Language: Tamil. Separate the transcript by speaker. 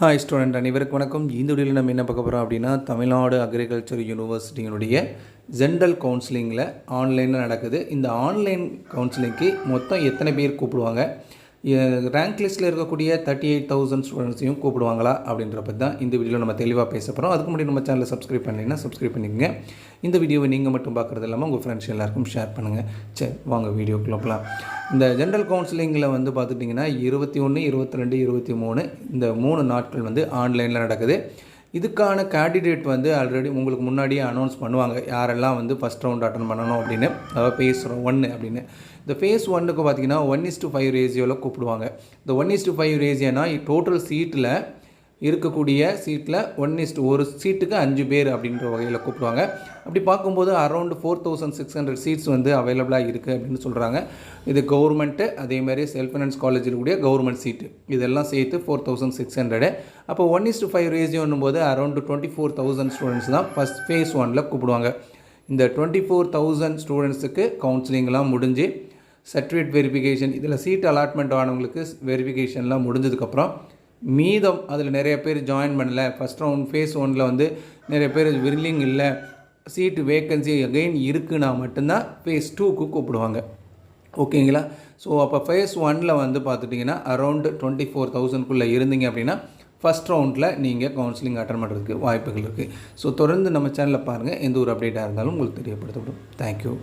Speaker 1: ஹாய் ஸ்டூடெண்ட் அனைவருக்கு வணக்கம். இந்த வீடியோவில் நம்ம என்ன பார்க்க போகிறோம் அப்படின்னா, தமிழ்நாடு அக்ரிகல்ச்சர் யூனிவர்சிட்டியினுடைய ஜென்ரல் கவுன்சிலிங்கில் ஆன்லைனில் நடக்குது. இந்த ஆன்லைன் கவுன்சிலிங்க்கு மொத்தம் எத்தனை பேர் கூப்பிடுவாங்க, ரேங்க் லிஸ்ட்டில் இருக்கக்கூடிய 38,000 ஸ்டூடெண்ட்ஸையும் கூப்பிடுவாங்களா அப்படின்ற பற்றி தான் இந்த வீடியோவில் நம்ம தெளிவாக பேச போகிறோம். அதுக்கு முன்னாடி நம்ம சேனலை சப்ஸ்கிரைப் பண்ணலைன்னா சப்ஸ்கிரைப் பண்ணிக்கோங்க. இந்த வீடியோவை நீங்கள் மட்டும் பார்க்குறது இல்லாமல் உங்கள் ஃப்ரெண்ட்ஸ் எல்லாருக்கும் ஷேர் பண்ணுங்கள். சரி, வாங்க வீடியோக்குள்ள போகலாம். இந்த ஜென்ரல் கவுன்சிலிங்கில் வந்து பார்த்துட்டிங்கன்னா 21, 22, 23 இந்த 3 நாட்கள் வந்து ஆன்லைனில் நடக்குது. இதுக்கான கேண்டிடேட் வந்து ஆல்ரெடி உங்களுக்கு முன்னாடியே அனௌன்ஸ் பண்ணுவாங்க, யாரெல்லாம் வந்து ஃபஸ்ட் ரவுண்ட் அட்டன் பண்ணணும் அப்படின்னு. அதாவது ஃபேஸ் 1 அப்படின்னு. இந்த ஃபேஸ் 1க்கு பார்த்திங்கன்னா 1:5 ரேஷியோவில் கூப்பிடுவாங்க. இந்த 1:5 ரேஷியோனா டோட்டல் சீட்டில் இருக்கக்கூடிய சீட்டில் 1 சீட்டுக்கு 5 பேர் அப்படின்ற வகையில் கூப்பிடுவாங்க. அப்படி பார்க்கும்போது அரௌண்ட் 4,600 சீட்ஸ் வந்து அவைலபிளாக இருக்குது அப்படின்னு சொல்கிறாங்க. இது கவர்மெண்ட்டு, அதேமாதிரி செல்ஃப் ஃபைனான்ஸ் காலேஜில் கூடிய கவர்மெண்ட் சீட்டு இதெல்லாம் சேர்த்து 4,600. அப்போ 1:5 ரேஷியோன்னும் போது அரௌண்ட் 24,000 ஸ்டூடெண்ட்ஸ் தான் ஃபஸ்ட் ஃபேஸ் 1ல் கூப்பிடுவாங்க. இந்த 24,000 ஸ்டூடெண்ட்ஸுக்கு கவுன்சிலிங்லாம் முடிஞ்சு சர்டிஃபிகேட் வெரிஃபிகேஷன், இதில் சீட் அலாட்மெண்ட் ஆனவங்களுக்கு வெரிஃபிகேஷன்லாம் முடிஞ்சதுக்கப்புறம் மீதம் அதில் நிறைய பேர் ஜாயின் பண்ணலை, ஃபஸ்ட் ரவுண்ட் ஃபேஸ் 1ல் வந்து நிறைய பேர் வில்லிங் இல்லை, சீட்டு வேக்கன்சி அகெயின் இருக்குன்னா மட்டும்தான் ஃபேஸ் 2க்கு கூப்பிடுவாங்க. ஓகேங்களா? ஸோ அப்போ ஃபேஸ் 1ல் வந்து பார்த்துட்டிங்கன்னா அரௌண்ட் 24,000க்குள்ளே இருந்தீங்க அப்படின்னா ஃபஸ்ட் ரவுண்டில் நீங்கள் கவுன்சிலிங் அட்டன் பண்ணுறதுக்கு வாய்ப்புகள் இருக்குது. ஸோ தொடர்ந்து நம்ம சேனலில் பாருங்கள். எந்த ஒரு அப்டேட்டாக இருந்தாலும் உங்களுக்கு தெரியப்படுத்தப்படும். தேங்க்யூ.